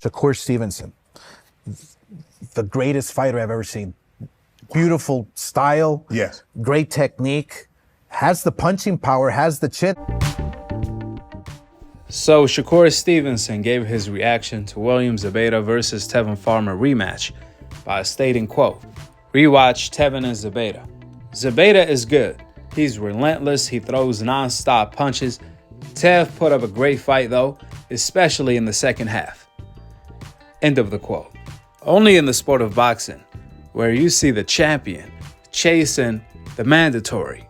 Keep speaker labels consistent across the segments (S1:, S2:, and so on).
S1: Shakur Stevenson, the greatest fighter I've ever seen. Beautiful style,
S2: Yes.
S1: great technique, has the punching power, has the chin.
S3: So Shakur Stevenson gave his reaction to William Zepeda versus Tevin Farmer rematch by stating, quote, "Rewatch Tevin and Zepeda. Zepeda is good. He's relentless. He throws non-stop punches. Tev put up a great fight though, especially in the second half." End of the quote. Only in the sport of boxing, where you see the champion chasing the mandatory.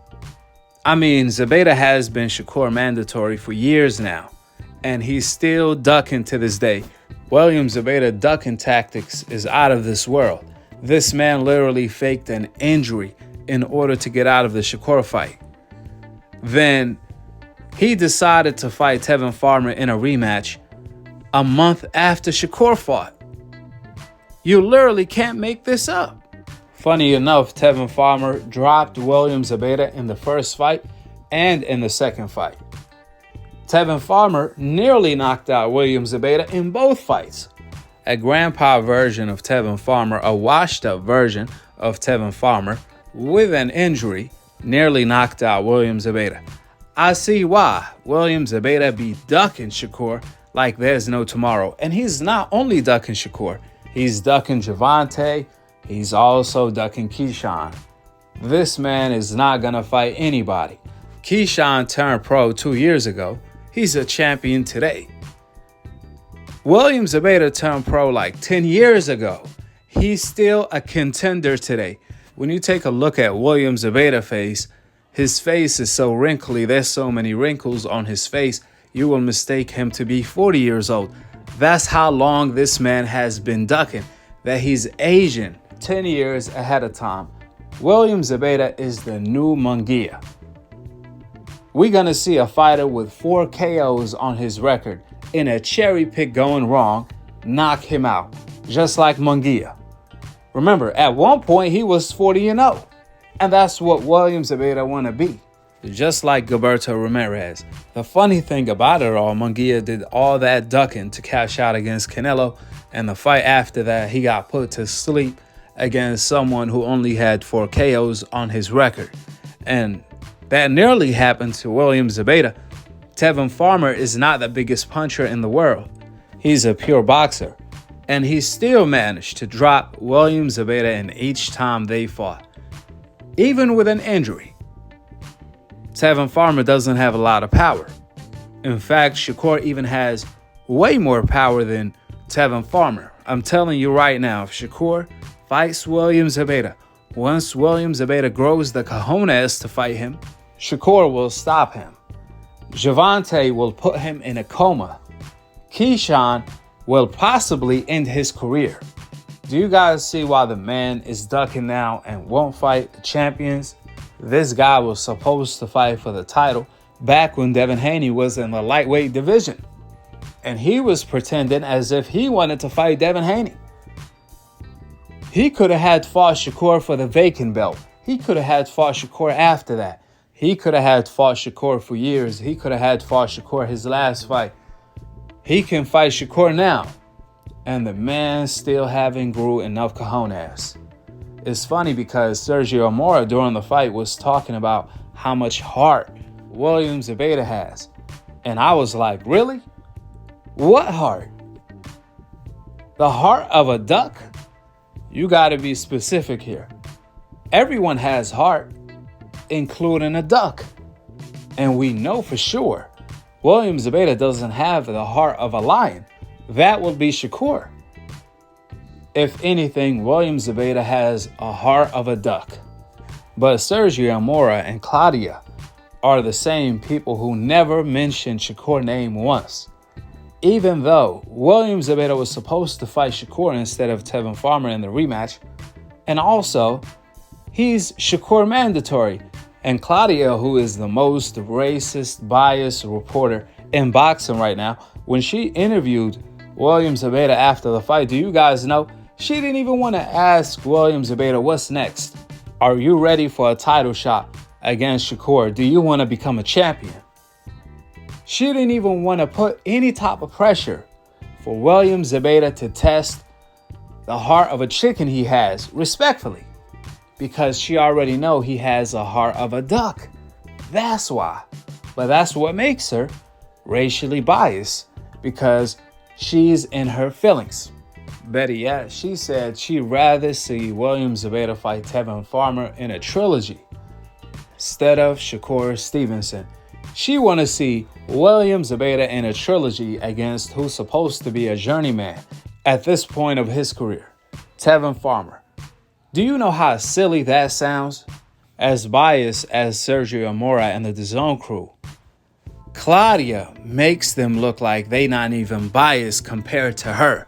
S3: I mean, Zepeda has been Shakur mandatory for years now, and he's still ducking to this day. William Zepeda ducking tactics is out of this world. This man literally faked an injury in order to get out of the Shakur fight. Then he decided to fight Tevin Farmer in a rematch a month after Shakur fought. You literally can't make this up. Funny enough, Tevin Farmer dropped William Zepeda in the first fight and in the second fight. Tevin Farmer nearly knocked out William Zepeda in both fights. A grandpa version of Tevin Farmer, a washed-up version of Tevin Farmer with an injury, nearly knocked out William Zepeda. I see why William Zepeda be ducking Shakur like there's no tomorrow. And he's not only ducking Shakur, he's ducking Javante. He's also ducking Keyshawn. This man is not going to fight anybody. Keyshawn turned pro 2 years ago. He's a champion today. William Zepeda turned pro like 10 years ago. He's still a contender today. When you take a look at William Zepeda's face, his face is so wrinkly. There's so many wrinkles on his face. You will mistake him to be 40 years old. That's how long this man has been ducking, that he's Asian 10 years ahead of time. William Zepeda is the new Munguia. We're going to see a fighter with 4 KOs on his record in a cherry pick going wrong, knock him out, just like Munguia. Remember, at one point he was 40-0, and that's what William Zepeda want to be, just like Gilberto Ramirez. The funny thing about it all, Munguia did all that ducking to cash out against Canelo, and the fight after that, he got put to sleep against someone who only had 4 KOs on his record. And that nearly happened to William Zepeda. Tevin Farmer is not the biggest puncher in the world. He's a pure boxer. And he still managed to drop William Zepeda in each time they fought, even with an injury. Tevin Farmer doesn't have a lot of power. In fact, Shakur even has way more power than Tevin Farmer. I'm telling you right now, if Shakur fights William Zepeda, once William Zepeda grows the cojones to fight him, Shakur will stop him. Javante will put him in a coma. Keyshawn will possibly end his career. Do you guys see why the man is ducking now and won't fight the champions? This guy was supposed to fight for the title back when Devin Haney was in the lightweight division. And he was pretending as if he wanted to fight Devin Haney. He could have had fought Shakur for the vacant belt. He could have had fought Shakur after that. He could have had fought Shakur for years. He could have had fought Shakur his last fight. He can fight Shakur now. And the man still haven't grew enough cojones. It's funny because Sergio Mora during the fight was talking about how much heart William Zepeda has. And I was like, really? What heart? The heart of a duck? You got to be specific here. Everyone has heart, including a duck. And we know for sure William Zepeda doesn't have the heart of a lion. That would be Shakur. If anything, William Zepeda has a heart of a duck. But Sergio Mora and Claudia are the same people who never mentioned Shakur's name once. Even though William Zepeda was supposed to fight Shakur instead of Tevin Farmer in the rematch. And also, he's Shakur mandatory. And Claudia, who is the most racist, biased reporter in boxing right now, when she interviewed William Zepeda after the fight, do you guys know? She didn't even want to ask William Zepeda, what's next? Are you ready for a title shot against Shakur? Do you want to become a champion? She didn't even want to put any type of pressure for William Zepeda to test the heart of a chicken he has, respectfully, because she already know he has a heart of a duck. That's why. But that's what makes her racially biased, because she's in her feelings. Better yet, she said she'd rather see William Zepeda fight Tevin Farmer in a trilogy instead of Shakur Stevenson. She want to see William Zepeda in a trilogy against who's supposed to be a journeyman at this point of his career, Tevin Farmer. Do you know how silly that sounds? As biased as Sergio Mora and the DAZN crew, Claudia makes them look like they not even biased compared to her.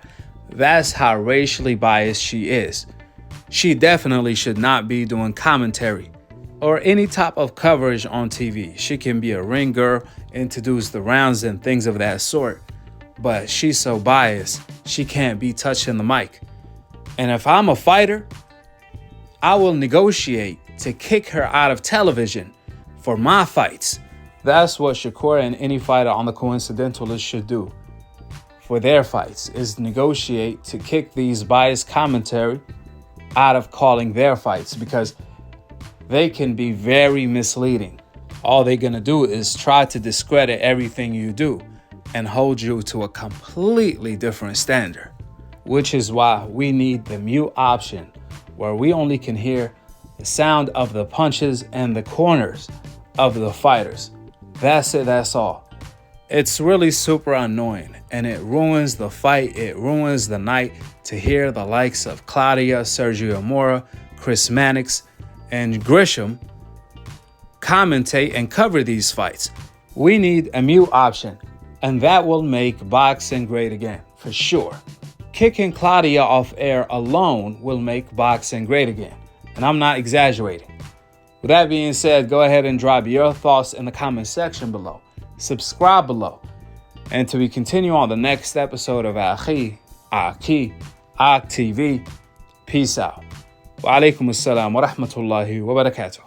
S3: That's how racially biased she is. She definitely should not be doing commentary or any type of coverage on TV. She can be a ring girl, introduce the rounds and things of that sort, but she's so biased, she can't be touching the mic. And if I'm a fighter, I will negotiate to kick her out of television for my fights. That's what Shakur and any fighter on the Coincidentalist should do for their fights, is negotiate to kick these biased commentary out of calling their fights, because they can be very misleading. All they're gonna do is try to discredit everything you do and hold you to a completely different standard, which is why we need the mute option, where we only can hear the sound of the punches and the corners of the fighters. That's it, that's all. It's really super annoying, and it ruins the fight, it ruins the night to hear the likes of Claudia, Sergio Mora, Chris Mannix, and Grisham commentate and cover these fights. We need a mute option, and that will make boxing great again, for sure. Kicking Claudia off air alone will make boxing great again, and I'm not exaggerating. With that being said, go ahead and drop your thoughts in the comment section below. Subscribe below. And to be continue on the next episode of Akhi, Akhi TV. Peace out. Wa alaikum assalam wa rahmatullahi wa barakatuh.